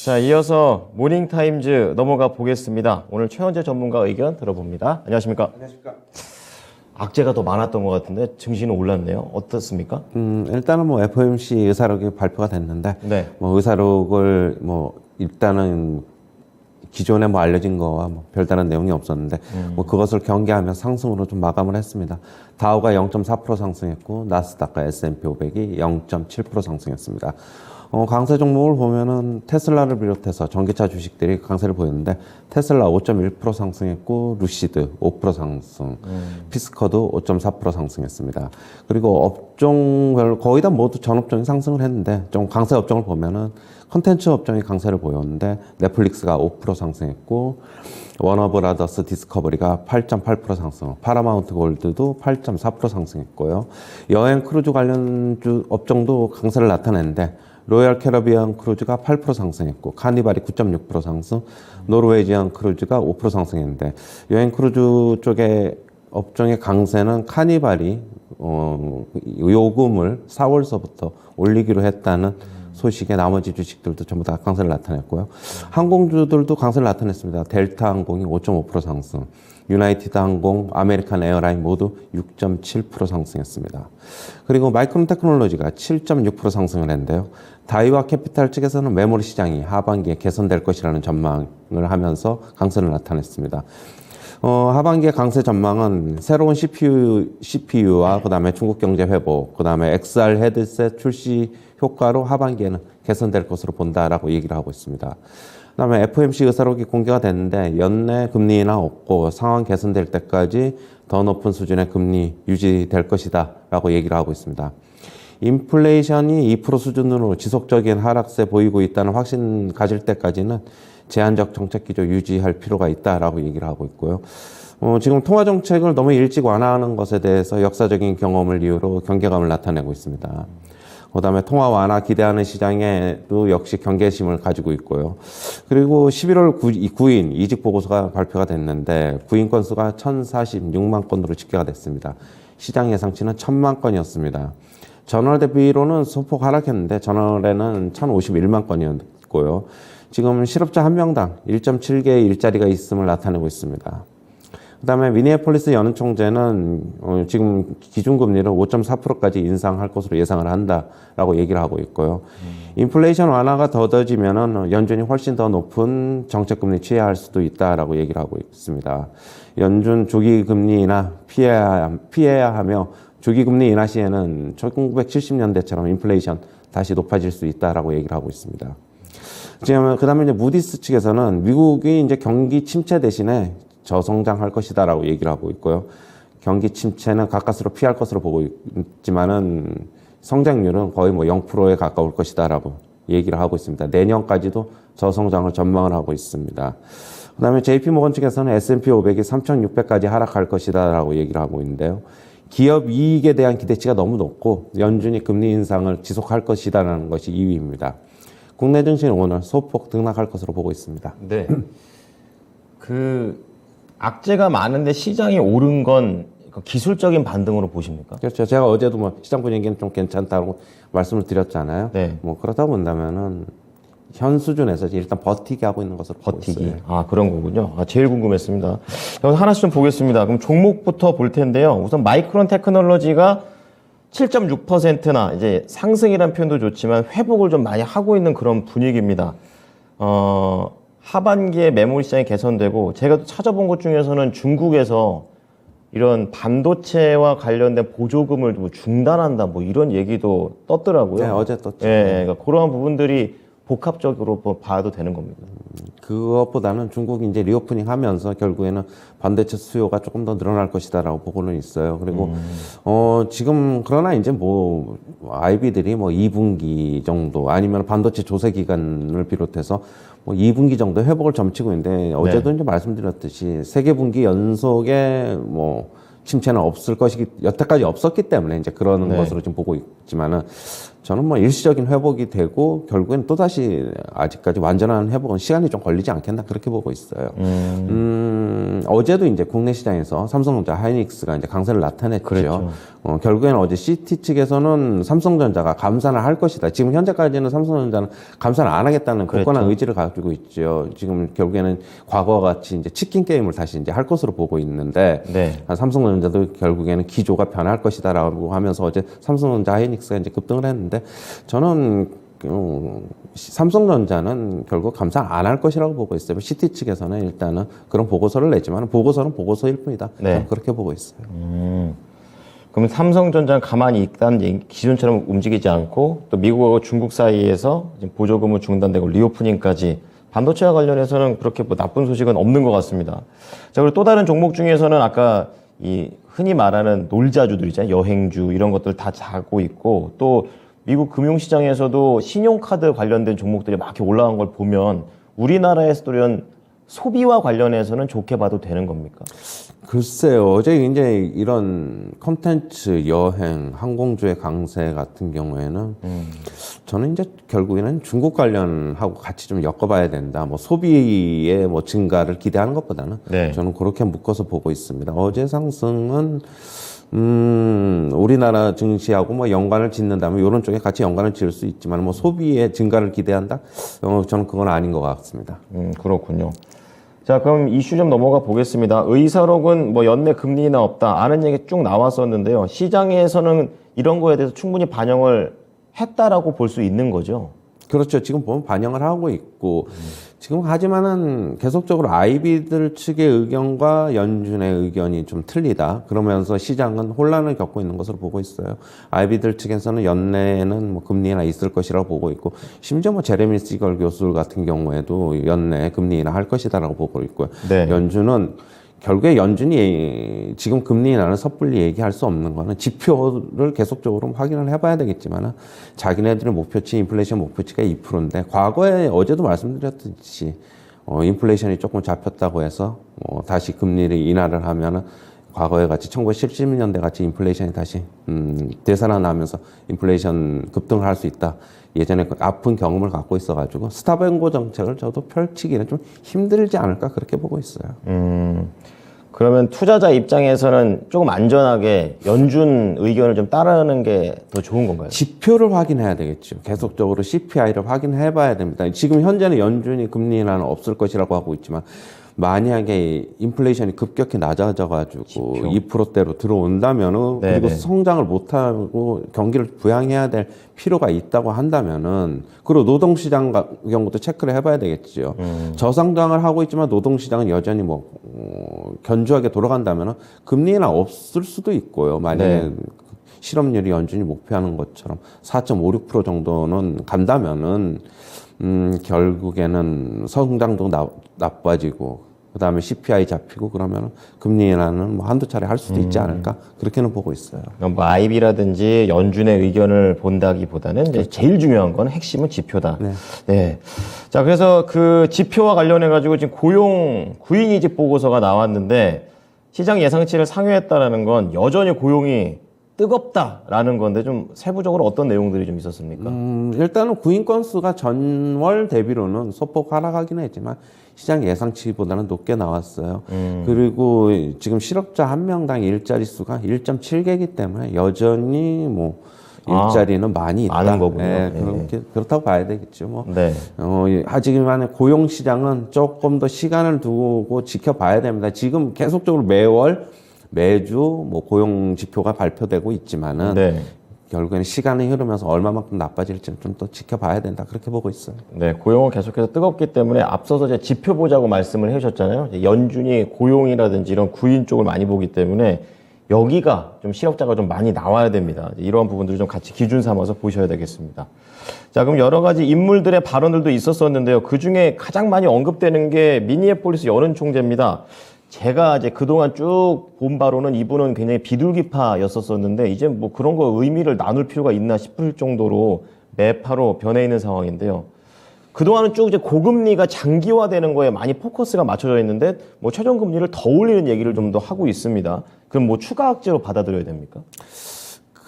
자, 이어서 모닝타임즈 넘어가 보겠습니다. 오늘 최현재 전문가 의견 들어봅니다. 안녕하십니까? 안녕하십니까. 악재가 더 많았던 것 같은데 증시는 올랐네요. 어떻습니까? 일단은 뭐 FOMC 의사록이 발표가 됐는데, 네. 뭐 의사록을 뭐 일단은 기존에 뭐 알려진 거와 뭐 별다른 내용이 없었는데, 뭐 그것을 경계하며 상승으로 좀 마감을 했습니다. 다우가 0.4% 상승했고, 나스닥과 S&P 500이 0.7% 상승했습니다. 강세 종목을 보면은 테슬라를 비롯해서 전기차 주식들이 강세를 보였는데, 테슬라 5.1% 상승했고, 루시드 5% 상승, 피스커도 5.4% 상승했습니다. 그리고 업종별 거의 다 모두 전 업종이 상승을 했는데, 좀 강세 업종을 보면은 컨텐츠 업종이 강세를 보였는데, 넷플릭스가 5% 상승했고, 워너브라더스 디스커버리가 8.8% 상승, 파라마운트 골드도 8.4% 상승했고요. 여행 크루즈 관련 업종도 강세를 나타냈는데, 로얄 캐러비안 크루즈가 8% 상승했고, 카니발이 9.6% 상승, 노르웨이지안 크루즈가 5% 상승했는데, 여행 크루즈 쪽의 업종의 강세는 카니발이 요금을 4월서부터 올리기로 했다는 소식에 나머지 주식들도 전부 다 강세를 나타냈고요. 항공주들도 강세를 나타냈습니다. 델타 항공이 5.5% 상승, 유나이티드 항공, 아메리칸 에어라인 모두 6.7% 상승했습니다. 그리고 마이크론 테크놀로지가 7.6% 상승을 했는데요. 다이와 캐피탈 측에서는 메모리 시장이 하반기에 개선될 것이라는 전망을 하면서 강세를 나타냈습니다. 하반기의 강세 전망은 새로운 CPU와 그다음에 중국 경제 회복, 그다음에 XR 헤드셋 출시 효과로 하반기에는 개선될 것으로 본다라고 얘기를 하고 있습니다. 그다음에 FOMC 의사록이 공개가 됐는데 연내 금리 인하 없고 상황 개선될 때까지 더 높은 수준의 금리 유지될 것이다라고 얘기를 하고 있습니다. 인플레이션이 2% 수준으로 지속적인 하락세 보이고 있다는 확신 가질 때까지는 제한적 정책 기조 유지할 필요가 있다라고 얘기를 하고 있고요. 지금 통화 정책을 너무 일찍 완화하는 것에 대해서 역사적인 경험을 이유로 경계감을 나타내고 있습니다. 그다음에 통화 완화 기대하는 시장에도 역시 경계심을 가지고 있고요. 그리고 11월 9일 이직 보고서가 발표가 됐는데 구인 건수가 1,046만 건으로 집계가 됐습니다. 시장 예상치는 1,000만 건이었습니다. 전월 대비로는 소폭 하락했는데 전월에는 1,051만 건이었고요. 지금 실업자 한 명당 1.7개의 일자리가 있음을 나타내고 있습니다. 그 다음에 미니애폴리스 연은총재는 지금 기준금리를 5.4%까지 인상할 것으로 예상을 한다라고 얘기를 하고 있고요. 인플레이션 완화가 더뎌지면은 연준이 훨씬 더 높은 정책금리 취해야 할 수도 있다라고 얘기를 하고 있습니다. 연준 조기금리 인하 피해야 하며 조기금리 인하 시에는 1970년대처럼 인플레이션 다시 높아질 수 있다라고 얘기를 하고 있습니다. 지금 그다음에 이제 무디스 측에서는 미국이 이제 경기 침체 대신에 저성장할 것이다라고 얘기를 하고 있고요. 경기 침체는 가까스로 피할 것으로 보고 있지만은 성장률은 거의 뭐 0%에 가까울 것이다라고 얘기를 하고 있습니다. 내년까지도 저성장을 전망을 하고 있습니다. 그다음에 JP 모건 측에서는 S&P 500이 3,600까지 하락할 것이다라고 얘기를 하고 있는데요. 기업 이익에 대한 기대치가 너무 높고 연준이 금리 인상을 지속할 것이다라는 것이 2위입니다. 국내 증시는 오늘 소폭 등락할 것으로 보고 있습니다. 네. 악재가 많은데 시장이 오른 건 기술적인 반등으로 보십니까? 그렇죠. 제가 어제도 뭐 시장 분위기는 좀 괜찮다고 말씀을 드렸잖아요. 네. 뭐 그렇다 본다면은 현 수준에서 일단 버티기 하고 있는 것으로 보고 버티기. 있어요. 아, 그런 거군요. 제일 궁금했습니다. 여기서 하나씩 좀 보겠습니다. 그럼 종목부터 볼 텐데요. 우선 마이크론 테크놀로지가 7.6%나 이제 상승이라는 표현도 좋지만 회복을 좀 많이 하고 있는 그런 분위기입니다. 하반기에 메모리 시장이 개선되고 제가 또 찾아본 것 중에서는 중국에서 이런 반도체와 관련된 보조금을 중단한다 뭐 이런 얘기도 떴더라고요. 네, 어제 떴죠. 예, 그러니까 그러한 부분들이 복합적으로 봐도 되는 겁니다. 그것보다는 중국이 이제 리오프닝 하면서 결국에는 반도체 수요가 조금 더 늘어날 것이다라고 보고는 있어요. 그리고, 지금, 그러나 이제 뭐, IB들이 뭐 2분기 정도 아니면 반도체 조세 기간을 비롯해서 뭐 2분기 정도 회복을 점치고 있는데 어제도 이제 말씀드렸듯이 세계 분기 연속에 뭐 침체는 없을 것이기, 여태까지 없었기 때문에 이제 그러는 것으로 지금 보고 있지만은 저는 뭐 일시적인 회복이 되고 결국엔 또다시 아직까지 완전한 회복은 시간이 좀 걸리지 않겠나 그렇게 보고 있어요. 어제도 이제 국내 시장에서 삼성전자, 하이닉스가 이제 강세를 나타냈죠. 그랬죠. 결국에는 어제 CT 측에서는 삼성전자가 감산을 할 것이다. 지금 현재까지는 삼성전자는 감산을 안 하겠다는 굳건한 의지를 가지고 있죠. 지금 결국에는 과거와 같이 이제 치킨 게임을 다시 이제 할 것으로 보고 있는데 네. 삼성전자도 결국에는 기조가 변할 것이다라고 하면서 어제 삼성전자, 하이닉스가 이제 급등을 했는데 저는 삼성전자는 결국 감산 안 할 것이라고 보고 있어요. CT 측에서는 일단은 그런 보고서를 냈지만 보고서는 보고서일 뿐이다. 네. 그렇게 보고 있어요. 그럼 삼성전자는 가만히 일단 기존처럼 움직이지 않고 또 미국하고 중국 사이에서 지금 보조금은 중단되고 리오프닝까지 반도체와 관련해서는 그렇게 뭐 나쁜 소식은 없는 것 같습니다. 자, 그리고 또 다른 종목 중에서는 아까 이 흔히 말하는 놀자주들 있잖아요. 여행주 이런 것들 다 자고 있고 또 미국 금융시장에서도 신용카드 관련된 종목들이 막 이렇게 올라간 걸 보면 우리나라에서도 이런 소비와 관련해서는 좋게 봐도 되는 겁니까? 글쎄요. 어제 이제 이런 콘텐츠, 여행, 항공주의 강세 같은 경우에는 저는 이제 결국에는 중국 관련하고 같이 좀 엮어봐야 된다. 뭐 소비의 뭐 증가를 기대하는 것보다는 네. 저는 그렇게 묶어서 보고 있습니다. 어제 상승은 우리나라 증시하고 뭐 연관을 짓는다면 이런 쪽에 같이 연관을 지을 수 있지만 뭐 소비의 증가를 기대한다? 저는 그건 아닌 것 같습니다. 그렇군요. 자, 그럼 이슈 좀 넘어가 보겠습니다. 의사록은 뭐 연내 금리 인하 없다. 아는 얘기 쭉 나왔었는데요. 시장에서는 이런 거에 대해서 충분히 반영을 했다라고 볼 수 있는 거죠. 그렇죠. 지금 보면 반영을 하고 있고 지금 하지만은 계속적으로 아이비들 측의 의견과 연준의 의견이 좀 틀리다. 그러면서 시장은 혼란을 겪고 있는 것으로 보고 있어요. 아이비들 측에서는 연내에는 뭐 금리 인하 있을 것이라고 보고 있고 심지어 뭐 제레미 시걸 교수 같은 경우에도 연내 금리 인하 할 것이다라고 보고 있고요. 네. 연준은 결국에 연준이 지금 금리 인하는 섣불리 얘기할 수 없는 거는 지표를 계속적으로 확인을 해봐야 되겠지만은 자기네들의 목표치, 인플레이션 목표치가 2%인데 과거에 어제도 말씀드렸듯이 인플레이션이 조금 잡혔다고 해서 다시 금리를 인하를 하면은 과거에 같이 1970년대 같이 인플레이션이 다시 되살아나면서 인플레이션 급등을 할 수 있다. 예전에 그 아픈 경험을 갖고 있어가지고 스탑앤고 정책을 저도 펼치기는 좀 힘들지 않을까 그렇게 보고 있어요. 그러면 투자자 입장에서는 조금 안전하게 연준 의견을 좀 따르는 게 더 좋은 건가요? 지표를 확인해야 되겠죠. 계속적으로 CPI를 확인해 봐야 됩니다. 지금 현재는 연준이 금리 인하는 없을 것이라고 하고 있지만 만약에 인플레이션이 급격히 낮아져가지고 2%대로 들어온다면은 네네. 그리고 성장을 못하고 경기를 부양해야 될 필요가 있다고 한다면은 그리고 노동시장 경우도 체크를 해봐야 되겠죠. 저성장을 하고 있지만 노동시장은 여전히 뭐 견조하게 돌아간다면은 금리 인하 없을 수도 있고요. 만약에 네. 실업률이 연준이 목표하는 것처럼 4.56% 정도는 간다면은 결국에는 성장도 나빠지고 그다음에 CPI 잡히고 그러면 금리 인하는 뭐 한두 차례 할 수도 있지 않을까 그렇게는 보고 있어요. 뭐 아이비라든지 연준의 의견을 본다기보다는 이제 제일 중요한 건 핵심은 지표다. 네. 네. 자, 그래서 그 지표와 관련해 가지고 지금 고용 구인이직 보고서가 나왔는데 시장 예상치를 상회했다라는 건 여전히 고용이 뜨겁다라는 건데 좀 세부적으로 어떤 내용들이 좀 있었습니까? 일단은 구인 건수가 전월 대비로는 소폭 하락하긴 했지만 시장 예상치보다는 높게 나왔어요. 그리고 지금 실업자 한 명당 일자리 수가 1.7개이기 때문에 여전히 뭐 일자리는 많이 있다. 많은 거군요. 네, 그렇다고 봐야 되겠죠. 뭐. 네. 하지만 고용 시장은 조금 더 시간을 두고 지켜봐야 됩니다. 지금 계속적으로 매주 뭐 고용 지표가 발표되고 있지만은 네. 결국에는 시간이 흐르면서 얼마만큼 나빠질지는 좀 더 지켜봐야 된다 그렇게 보고 있어요. 네, 고용은 계속해서 뜨겁기 때문에 앞서서 이제 지표 보자고 말씀을 해주셨잖아요. 이제 연준이 고용이라든지 이런 구인 쪽을 많이 보기 때문에 여기가 좀 실업자가 좀 많이 나와야 됩니다. 이러한 부분들을 좀 같이 기준 삼아서 보셔야 되겠습니다. 자, 그럼 여러 가지 인물들의 발언들도 있었었는데요. 그 중에 가장 많이 언급되는 게 미니애폴리스 여론 총재입니다. 제가 이제 그동안 쭉 본 바로는 이분은 굉장히 비둘기파였었는데 이제 뭐 그런 거 의미를 나눌 필요가 있나 싶을 정도로 매파로 변해 있는 상황인데요. 그동안은 쭉 이제 고금리가 장기화되는 거에 많이 포커스가 맞춰져 있는데 뭐 최종 금리를 더 올리는 얘기를 좀 더 하고 있습니다. 그럼 뭐 추가 악재로 받아들여야 됩니까?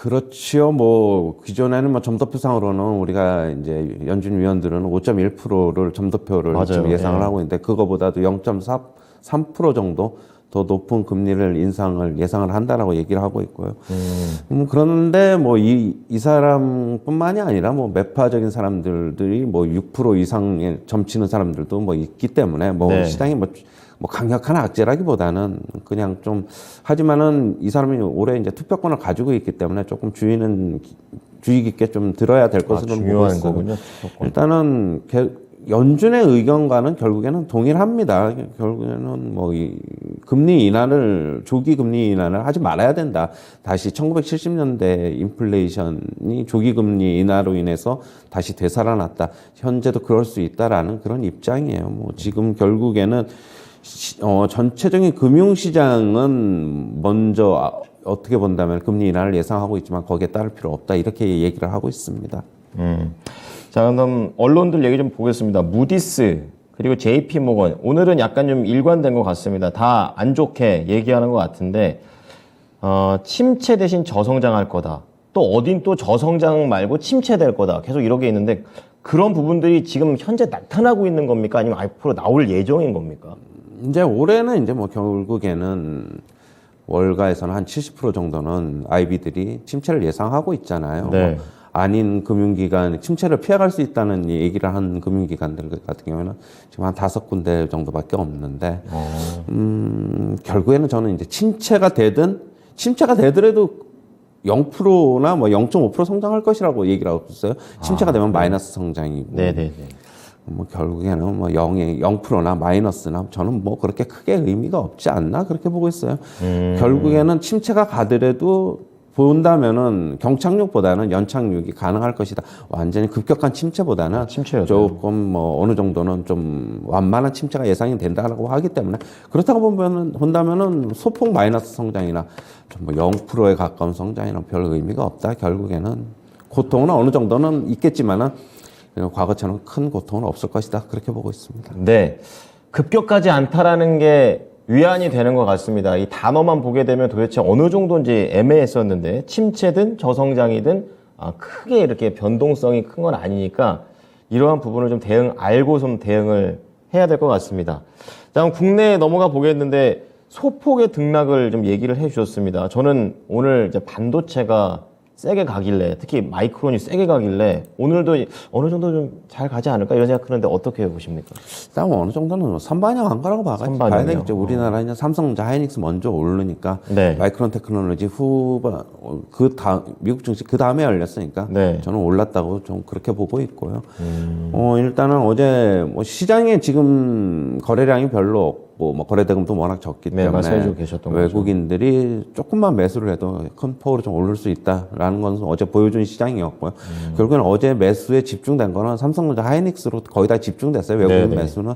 그렇지요. 뭐 기존에는 뭐 점도표상으로는 우리가 이제 연준 위원들은 5.1%를 점도표를 맞아요. 지금 예상을 예. 하고 있는데 그거보다도 0.3% 정도 더 높은 금리를 인상을 예상을 한다라고 얘기를 하고 있고요. 그런데 뭐 이 사람뿐만이 아니라 뭐 매파적인 사람들이 뭐 6% 이상의 점치는 사람들도 뭐 있기 때문에 뭐 네. 시장이 뭐 강력한 악재라기보다는 그냥 좀 하지만은 이 사람이 올해 이제 투표권을 가지고 있기 때문에 조금 주의 깊게 좀 들어야 될 것으로 보고 중요한 있어요. 거군요. 일단은 연준의 의견과는 결국에는 동일합니다. 결국에는 뭐 이 금리 인하를 조기 금리 인하를 하지 말아야 된다. 다시 1970년대 인플레이션이 조기 금리 인하로 인해서 다시 되살아났다. 현재도 그럴 수 있다라는 그런 입장이에요. 뭐 지금 결국에는 전체적인 금융시장은 먼저 어떻게 본다면 금리 인하를 예상하고 있지만 거기에 따를 필요 없다. 이렇게 얘기를 하고 있습니다. 자, 그럼 언론들 얘기 좀 보겠습니다. 무디스 그리고 JP 모건 오늘은 약간 좀 일관된 것 같습니다. 다 안 좋게 얘기하는 것 같은데 침체 대신 저성장할 거다. 또 어딘 또 저성장 말고 침체될 거다. 계속 이렇게 있는데 그런 부분들이 지금 현재 나타나고 있는 겁니까? 아니면 앞으로 나올 예정인 겁니까? 이제 올해는 이제 뭐 결국에는 월가에서는 한 70% 정도는 IB들이 침체를 예상하고 있잖아요. 네. 뭐 아닌 금융기관, 침체를 피해갈 수 있다는 얘기를 한 금융기관들 같은 경우에는 지금 한 5군데 정도밖에 없는데, 결국에는 저는 이제 침체가 되더라도 0%나 뭐 0.5% 성장할 것이라고 얘기를 하고 있어요. 침체가 되면 마이너스 성장이고. 네네네. 뭐 결국에는 뭐 0%나 마이너스나 저는 뭐 그렇게 크게 의미가 없지 않나 그렇게 보고 있어요. 결국에는 침체가 가더라도 본다면은 경착륙보다는 연착륙이 가능할 것이다. 완전히 급격한 침체보다는 침체였어요. 조금 뭐 어느 정도는 좀 완만한 침체가 예상이 된다라고 하기 때문에 그렇다고 본다면은 소폭 마이너스 성장이나 좀 뭐 0%에 가까운 성장이나 별 의미가 없다. 결국에는 고통은 어느 정도는 있겠지만은 과거처럼 큰 고통은 없을 것이다. 그렇게 보고 있습니다. 네. 급격하지 않다라는 게 위안이 되는 것 같습니다. 이 단어만 보게 되면 도대체 어느 정도인지 애매했었는데 침체든 저성장이든 크게 이렇게 변동성이 큰 건 아니니까 이러한 부분을 좀 알고 좀 대응을 해야 될 것 같습니다. 자, 그럼 국내에 넘어가 보겠는데 소폭의 등락을 좀 얘기를 해 주셨습니다. 저는 오늘 이제 반도체가 세게 가길래 특히 마이크론이 세게 가길래 오늘도 어느 정도 좀 잘 가지 않을까 이런 생각하는데 어떻게 보십니까? 일단 어느 정도는 선반영 한 거라고 봐야 선반영이요? 되겠죠. 우리나라는 삼성전자, 하이닉스 먼저 오르니까 네. 마이크론 테크놀로지 후반 미국 증시 그 다음에 열렸으니까 네. 저는 올랐다고 좀 그렇게 보고 있고요. 일단은 어제 뭐 시장에 지금 거래량이 별로 없고 뭐 거래대금도 워낙 적기 네, 말씀해 때문에 주고 계셨던 거죠. 외국인들이 조금만 매수를 해도 큰 폭으로 좀 오를 수 있다라는 건 어제 보여준 시장이었고요. 결국에는 어제 매수에 집중된 거는 삼성전자, 하이닉스로 거의 다 집중됐어요. 외국인 네네. 매수는.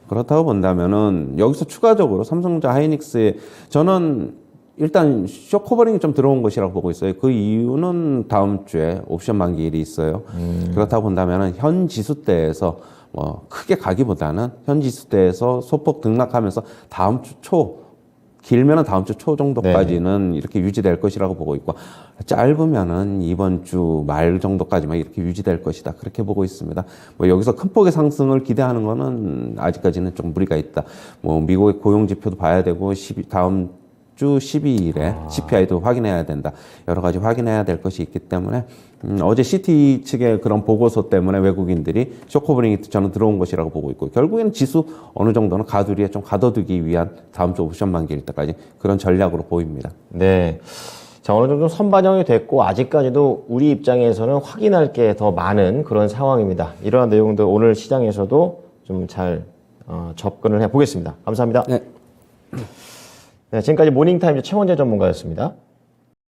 그렇다고 본다면은 여기서 추가적으로 삼성전자, 하이닉스에 저는 일단 쇼커버링이 좀 들어온 것이라고 보고 있어요. 그 이유는 다음 주에 옵션 만기일이 있어요. 그렇다고 본다면은 현 지수대에서 뭐 크게 가기보다는 현 지수대에서 소폭 등락하면서 다음 주 초 길면은 다음 주 초 정도까지는 이렇게 유지될 것이라고 보고 있고 짧으면은 이번 주 말 정도까지만 이렇게 유지될 것이다. 그렇게 보고 있습니다. 뭐 여기서 큰 폭의 상승을 기대하는 거는 아직까지는 좀 무리가 있다. 뭐 미국의 고용 지표도 봐야 되고 다음 주 12일에 CPI도 확인해야 된다. 여러 가지 확인해야 될 것이 있기 때문에 어제 CT 측의 그런 보고서 때문에 외국인들이 쇼커버링이 저는 들어온 것이라고 보고 있고 결국에는 지수 어느 정도는 가두리에 좀 가둬두기 위한 다음 주 옵션 만기일 때까지 그런 전략으로 보입니다. 네. 자, 어느 정도 선반영이 됐고 아직까지도 우리 입장에서는 확인할 게 더 많은 그런 상황입니다. 이러한 내용들 오늘 시장에서도 좀 잘 접근을 해보겠습니다. 감사합니다. 네. 네, 지금까지 모닝타임즈 최원재 전문가였습니다.